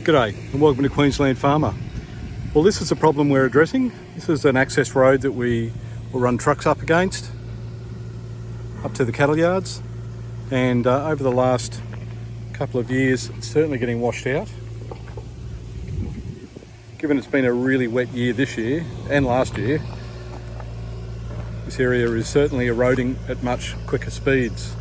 G'day and welcome to Queensland Farmer. Well, this is a problem we're addressing. This is an access road that we will run trucks up against, up to the cattle yards, and over the last couple of years it's certainly getting washed out. Given it's been a really wet year this year and last year, this area is certainly eroding at much quicker speeds.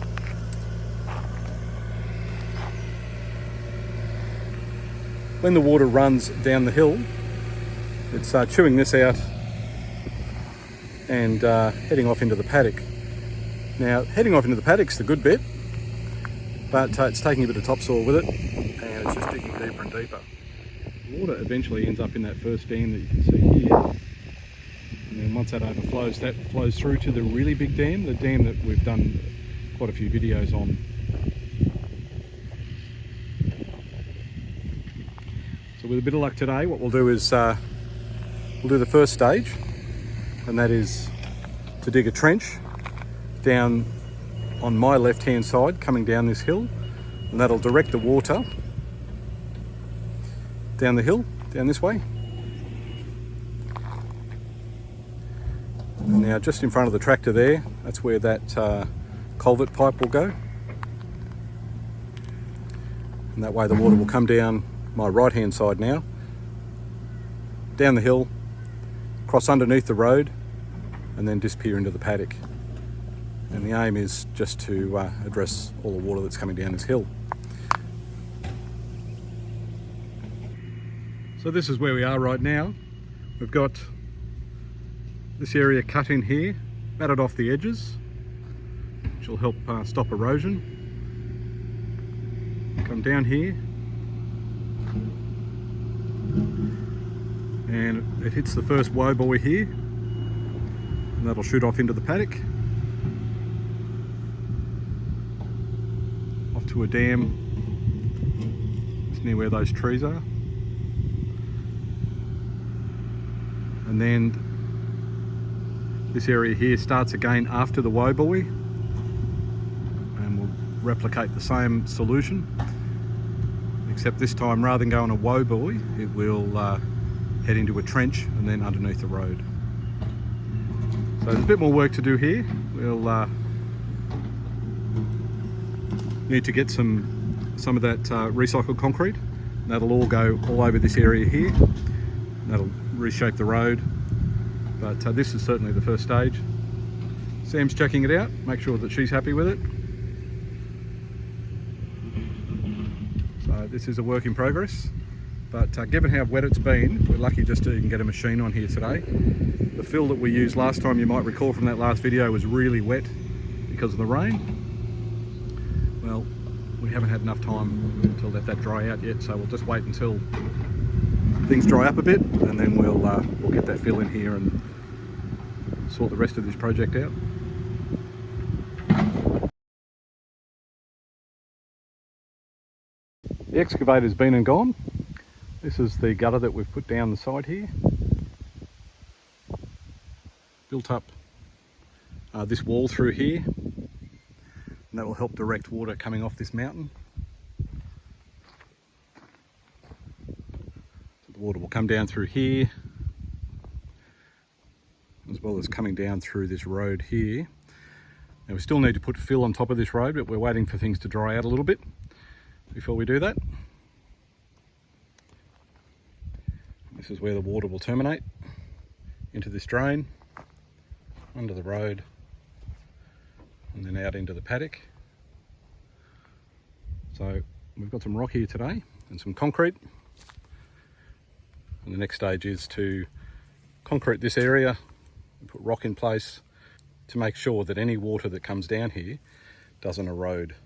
When the water runs down the hill, it's chewing this out and heading off into the paddock. Now, heading off into the paddock's the good bit, but it's taking a bit of topsoil with it and it's just digging deeper and deeper. The water eventually ends up in that first dam that you can see here, and then once that overflows, that flows through to the really big dam, the dam that we've done quite a few videos on. So with a bit of luck today, what we'll do is we'll do the first stage, and that is to dig a trench down on my left hand side coming down this hill, and that'll direct the water down the hill, down this way. And now just in front of the tractor there, that's where that culvert pipe will go, and that way the water will come down my right hand side now, down the hill, cross underneath the road, and then disappear into the paddock. And the aim is just to address all the water that's coming down this hill. So this is where we are right now. We've got this area cut in here, matted off the edges, which will help stop erosion. Come down here, and it hits the first woe buoy here, and that'll shoot off into the paddock, off to a dam just near where those trees are, and then this area here starts again after the woe buoy, and we'll replicate the same solution, except this time rather than go on a woe buoy, it will head into a trench and then underneath the road. So there's a bit more work to do here. We'll need to get some of that recycled concrete, and that'll all go all over this area here. That'll reshape the road, but this is certainly the first stage. Sam's checking it out, make sure that she's happy with it. So this is a work in progress, but given how wet it's been, we're lucky just to even get a machine on here today. The fill that we used last time, you might recall from that last video, was really wet because of the rain. Well, we haven't had enough time to let that dry out yet, so we'll just wait until things dry up a bit, and then we'll get that fill in here and sort the rest of this project out. The excavator's been and gone. This is the gutter that we've put down the side here. Built up this wall through here, and that will help direct water coming off this mountain. So the water will come down through here, as well as coming down through this road here. Now we still need to put fill on top of this road, but we're waiting for things to dry out a little bit before we do that. This is where the water will terminate into this drain, under the road, and then out into the paddock. So we've got some rock here today and some concrete, and the next stage is to concrete this area and put rock in place to make sure that any water that comes down here doesn't erode.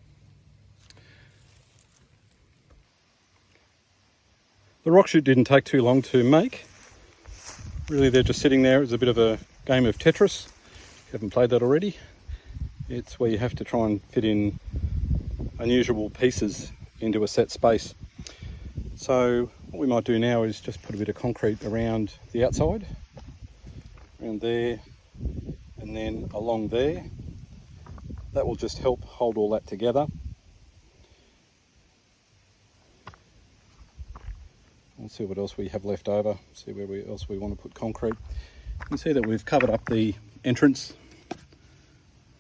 The rock chute didn't take too long to make. Really, they're just sitting there. It's a bit of a game of Tetris. If you haven't played that already, it's where you have to try and fit in unusual pieces into a set space. So what we might do now is just put a bit of concrete around the outside, around there, and then along there. That will just help hold all that together. Let's see what else we have left over, see where else we want to put concrete. You can see that we've covered up the entrance,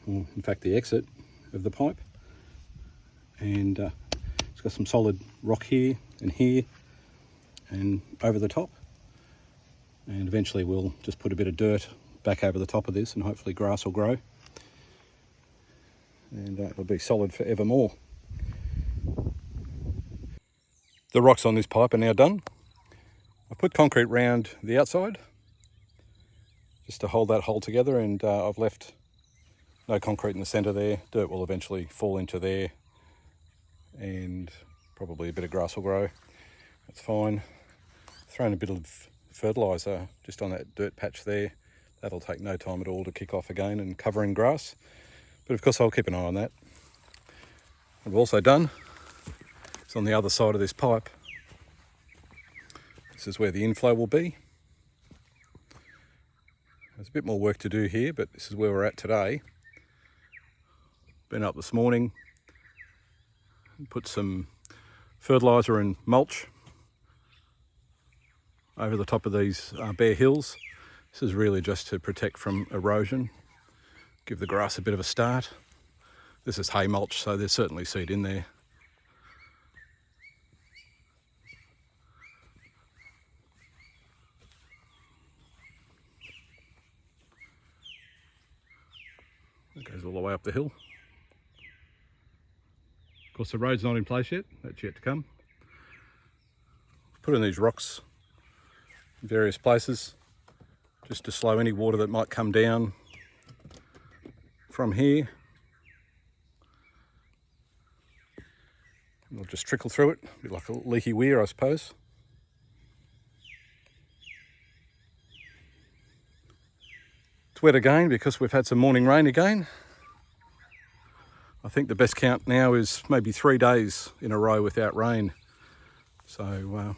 or in fact the exit of the pipe, and it's got some solid rock here and over the top, and eventually we'll just put a bit of dirt back over the top of this and hopefully grass will grow, and it'll be solid forevermore. The rocks on this pipe are now done. I've put concrete round the outside just to hold that hole together, and I've left no concrete in the centre there. Dirt will eventually fall into there and probably a bit of grass will grow. That's fine. Thrown a bit of fertiliser just on that dirt patch there. That'll take no time at all to kick off again and cover in grass. But of course I'll keep an eye on that. What I've also done is on the other side of this pipe, this is where the inflow will be. There's a bit more work to do here, but this is where we're at today. Been up this morning, put some fertiliser and mulch over the top of these bare hills. This is really just to protect from erosion, give the grass a bit of a start. This is hay mulch, so there's certainly seed in there. It goes all the way up the hill. Of course the road's not in place yet, that's yet to come. Put in these rocks in various places just to slow any water that might come down from here. It'll just trickle through it, a bit like a leaky weir, I suppose. It's wet again because we've had some morning rain again. I think the best count now is maybe 3 days in a row without rain. So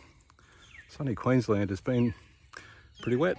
sunny Queensland has been pretty wet.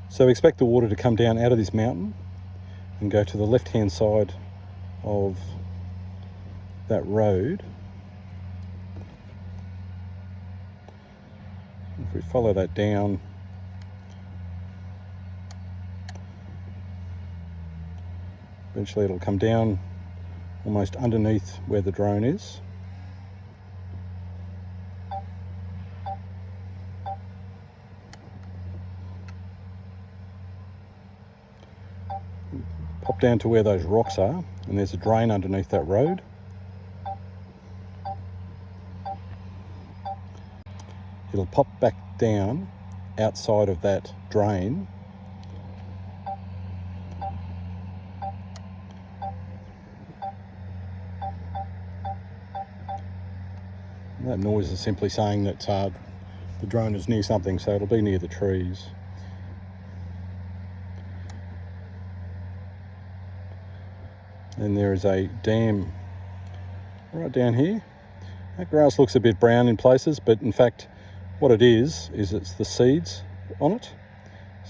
So we expect the water to come down out of this mountain and go to the left-hand side of that road. If we follow that down, eventually it'll come down almost underneath where the drone is. Pop down to where those rocks are, and there's a drain underneath that road. It'll pop back down outside of that drain. That noise is simply saying that the drone is near something, so it'll be near the trees. And there is a dam right down here. That grass looks a bit brown in places, but in fact what it is it's the seeds on it.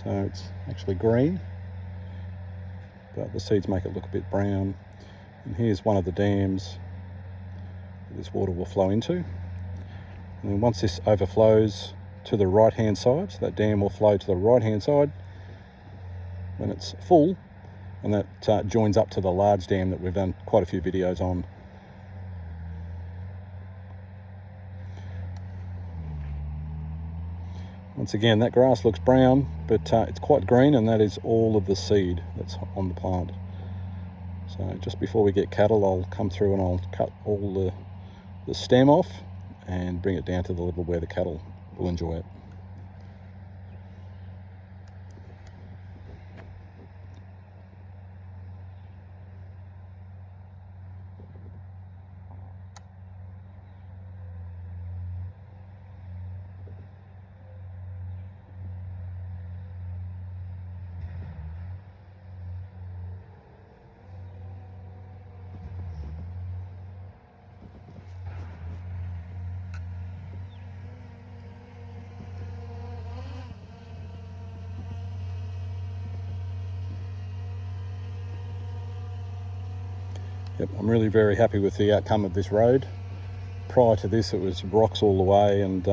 So it's actually green, but the seeds make it look a bit brown. And here's one of the dams that this water will flow into. And then once this overflows to the right hand side, so that dam will flow to the right hand side when it's full, and that joins up to the large dam that we've done quite a few videos on. Once again, that grass looks brown, but it's quite green, and that is all of the seed that's on the plant. So just before we get cattle, I'll come through and I'll cut all the stem off and bring it down to the level where the cattle will enjoy it. Yep, I'm really very happy with the outcome of this road. Prior to this, it was rocks all the way and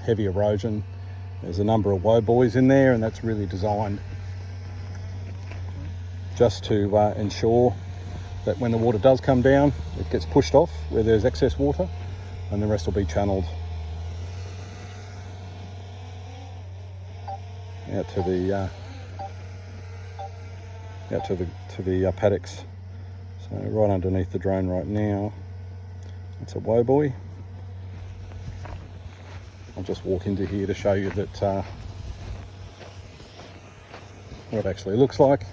heavy erosion. There's a number of woe buoys in there, and that's really designed just to ensure that when the water does come down, it gets pushed off where there's excess water, and the rest will be channeled out to the paddocks. So right underneath the drone right now, it's a woe buoy. I'll just walk into here to show you that what it actually looks like.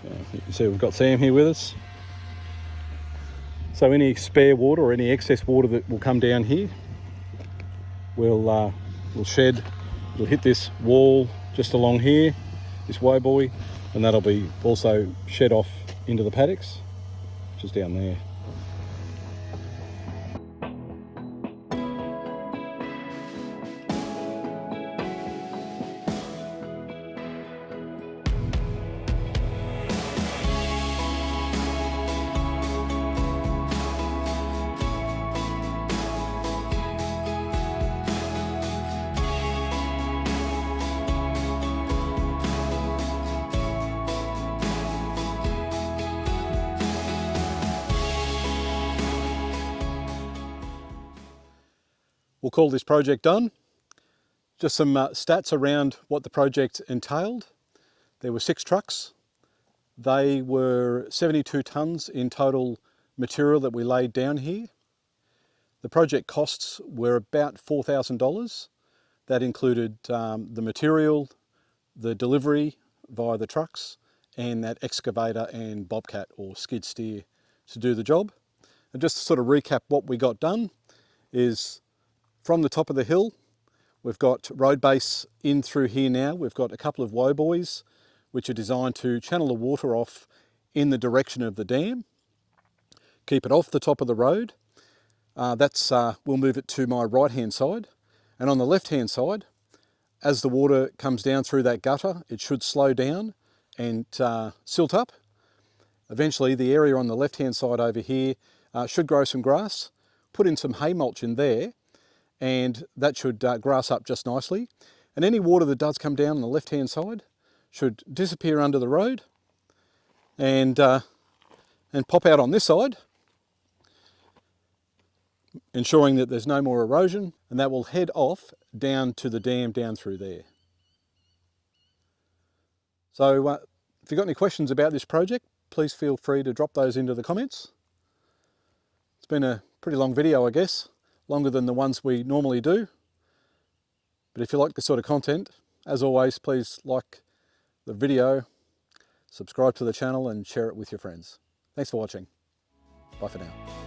So you can see we've got Sam here with us. So any spare water or any excess water that will come down here will shed. It'll hit this wall just along here, this woe buoy, and that'll be also shed off into the paddocks, which is down there. We'll call this project done. Just some stats around what the project entailed. There were 6 trucks. They were 72 tonnes in total material that we laid down here. The project costs were about $4,000. That included the material, the delivery via the trucks, and that excavator and bobcat or skid steer to do the job. And just to sort of recap what we got done is, from the top of the hill, we've got road base in through here now. We've got a couple of woe buoys which are designed to channel the water off in the direction of the dam, keep it off the top of the road. We'll move it to my right hand side, And on the left-hand side, as the water comes down through that gutter, it should slow down and silt up. Eventually, the area on the left-hand side over here should grow some grass. Put in some hay mulch in there, and that should grass up just nicely. And any water that does come down on the left-hand side should disappear under the road and pop out on this side, ensuring that there's no more erosion, and that will head off down to the dam down through there. So if you've got any questions about this project, please feel free to drop those into the comments. It's been a pretty long video, I guess, longer than the ones we normally do. But if you like this sort of content, as always, please like the video, subscribe to the channel and share it with your friends. Thanks for watching. Bye for now.